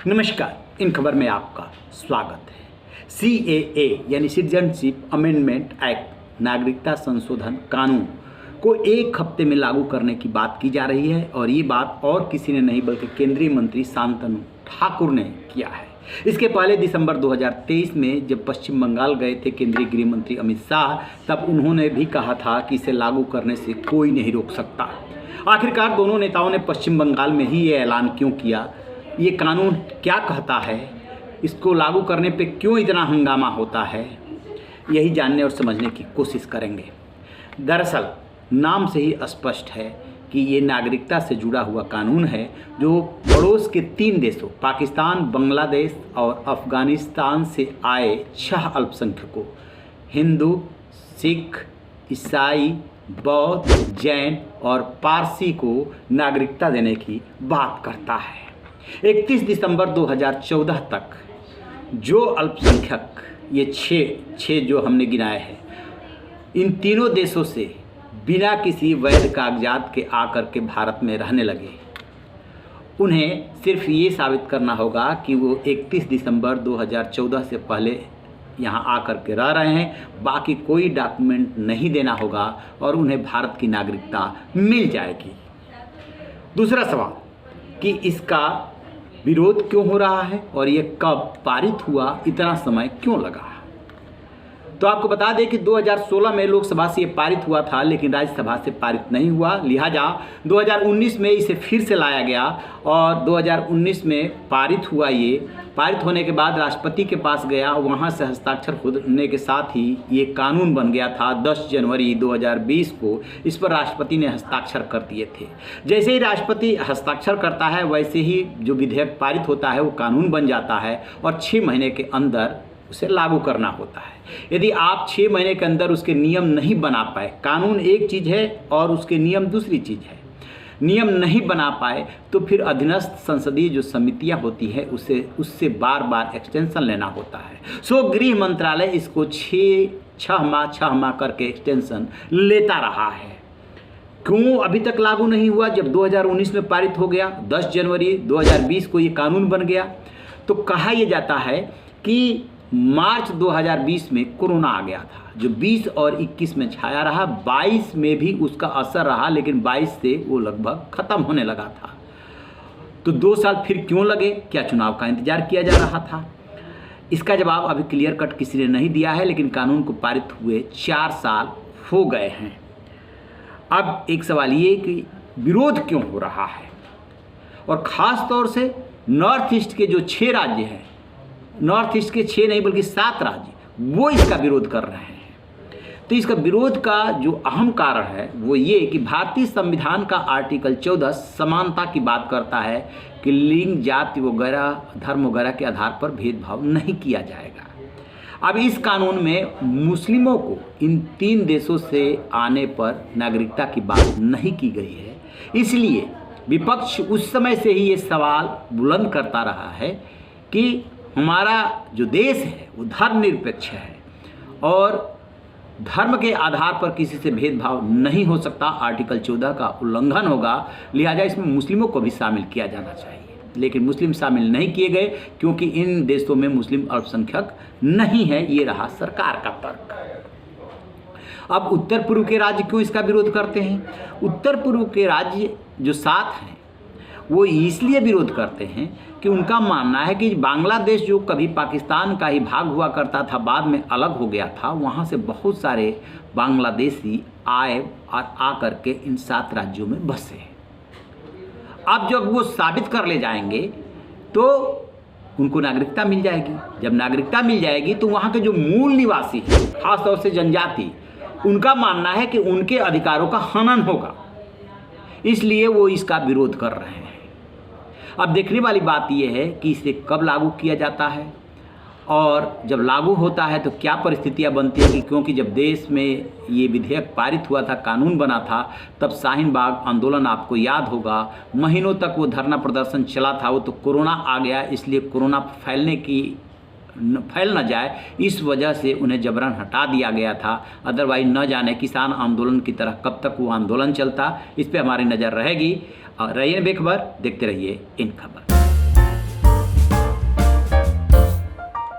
नमस्कार, इन खबर में आपका स्वागत है। CAA यानी सिटीजनशिप अमेंडमेंट एक्ट नागरिकता संशोधन कानून को एक हफ्ते में लागू करने की बात की जा रही है और ये बात और किसी ने नहीं बल्कि केंद्रीय मंत्री शांतनु ठाकुर ने किया है। इसके पहले दिसंबर 2023 में जब पश्चिम बंगाल गए थे केंद्रीय गृह मंत्री अमित शाह, तब उन्होंने भी कहा था कि इसे लागू करने से कोई नहीं रोक सकता। आखिरकार दोनों नेताओं ने पश्चिम बंगाल में ही ये ऐलान क्यों किया, ये कानून क्या कहता है, इसको लागू करने पे क्यों इतना हंगामा होता है, यही जानने और समझने की कोशिश करेंगे। दरअसल नाम से ही स्पष्ट है कि ये नागरिकता से जुड़ा हुआ कानून है जो पड़ोस के 3 देशों पाकिस्तान, बांग्लादेश और अफ़गानिस्तान से आए 6 अल्पसंख्यकों हिंदू, सिख, ईसाई, बौद्ध, जैन और पारसी को नागरिकता देने की बात करता है। 31 दिसंबर 2014 तक जो अल्पसंख्यक ये छः जो हमने गिनाए हैं, इन तीनों देशों से बिना किसी वैध कागजात के आकर के भारत में रहने लगे, उन्हें सिर्फ ये साबित करना होगा कि वो 31 दिसंबर 2014 से पहले यहाँ आकर के रह रहे हैं, बाकी कोई डॉक्यूमेंट नहीं देना होगा और उन्हें भारत की नागरिकता मिल जाएगी। दूसरा सवाल कि इसका विरोध क्यों हो रहा है और ये कब पारित हुआ, इतना समय क्यों लगा। तो आपको बता दें कि 2016 में लोकसभा से ये पारित हुआ था, लेकिन राज्यसभा से पारित नहीं हुआ। लिहाजा 2019 में इसे फिर से लाया गया और 2019 में पारित हुआ। ये पारित होने के बाद राष्ट्रपति के पास गया, वहाँ से हस्ताक्षर होने के साथ ही ये कानून बन गया था। 10 जनवरी 2020 को इस पर राष्ट्रपति ने हस्ताक्षर कर दिए थे। जैसे ही राष्ट्रपति हस्ताक्षर करता है, वैसे ही जो विधेयक पारित होता है वो कानून बन जाता है और 6 महीने के अंदर उसे लागू करना होता है। यदि आप 6 महीने के अंदर उसके नियम नहीं बना पाए, कानून एक चीज़ है और उसके नियम दूसरी चीज़ है, नियम नहीं बना पाए तो फिर अधीनस्थ संसदीय जो समितियां होती है उससे बार बार एक्सटेंशन लेना होता है। सो गृह मंत्रालय इसको 6 माह करके एक्सटेंशन लेता रहा है। क्यों अभी तक लागू नहीं हुआ? जब 2019 में पारित हो गया, 10 जनवरी 2020 को ये कानून बन गया, तो कहा यह जाता है कि मार्च 2020 में कोरोना आ गया था, जो 20 और 21 में छाया रहा। 22 में भी उसका असर रहा, लेकिन 22 से वो लगभग ख़त्म होने लगा था। तो 2 साल फिर क्यों लगे? क्या चुनाव का इंतजार किया जा रहा था? इसका जवाब अभी क्लियर कट किसी ने नहीं दिया है, लेकिन कानून को पारित हुए 4 साल हो गए हैं। अब एक सवाल ये कि विरोध क्यों हो रहा है, और ख़ास तौर से नॉर्थ ईस्ट के जो 6 राज्य हैं, नॉर्थ ईस्ट के 6 नहीं बल्कि 7 राज्य, वो इसका विरोध कर रहे हैं। तो इसका विरोध का जो अहम कारण है वो ये कि भारतीय संविधान का आर्टिकल 14 समानता की बात करता है कि लिंग, जाति वगैरह, धर्म वगैरह के आधार पर भेदभाव नहीं किया जाएगा। अब इस कानून में मुस्लिमों को इन 3 देशों से आने पर नागरिकता की बात नहीं की गई है। इसलिए विपक्ष उस समय से ही ये सवाल बुलंद करता रहा है कि हमारा जो देश है वो धर्मनिरपेक्ष है और धर्म के आधार पर किसी से भेदभाव नहीं हो सकता। आर्टिकल 14 का उल्लंघन होगा, लिहाजा इसमें मुस्लिमों को भी शामिल किया जाना चाहिए। लेकिन मुस्लिम शामिल नहीं किए गए क्योंकि इन देशों में मुस्लिम अल्पसंख्यक नहीं है। ये रहा सरकार का तर्क। अब उत्तर पूर्व के राज्य क्यों इसका विरोध करते हैं? उत्तर पूर्व के राज्य जो 7 हैं वो इसलिए विरोध करते हैं कि उनका मानना है कि बांग्लादेश जो कभी पाकिस्तान का ही भाग हुआ करता था, बाद में अलग हो गया था, वहाँ से बहुत सारे बांग्लादेशी आए और आकर के इन 7 राज्यों में बसे। अब जब वो साबित कर ले जाएंगे तो उनको नागरिकता मिल जाएगी। जब नागरिकता मिल जाएगी तो वहाँ के जो मूल निवासी हैं, खासतौर से जनजाति, उनका मानना है कि उनके अधिकारों का हनन होगा, इसलिए वो इसका विरोध कर रहे हैं। अब देखने वाली बात यह है कि इसे कब लागू किया जाता है और जब लागू होता है तो क्या परिस्थितियां बनती हैं, क्योंकि जब देश में ये विधेयक पारित हुआ था, कानून बना था, तब शाहीन बाग आंदोलन आपको याद होगा, महीनों तक वो धरना प्रदर्शन चला था। वो तो कोरोना आ गया, इसलिए कोरोना फैल न जाए इस वजह से उन्हें जबरन हटा दिया गया था। अदरवाइज न जाने किसान आंदोलन की तरह कब तक वो आंदोलन चलता, इस पर हमारी नज़र रहेगी। और रहिए बेखबर, देखते रहिए इन खबर।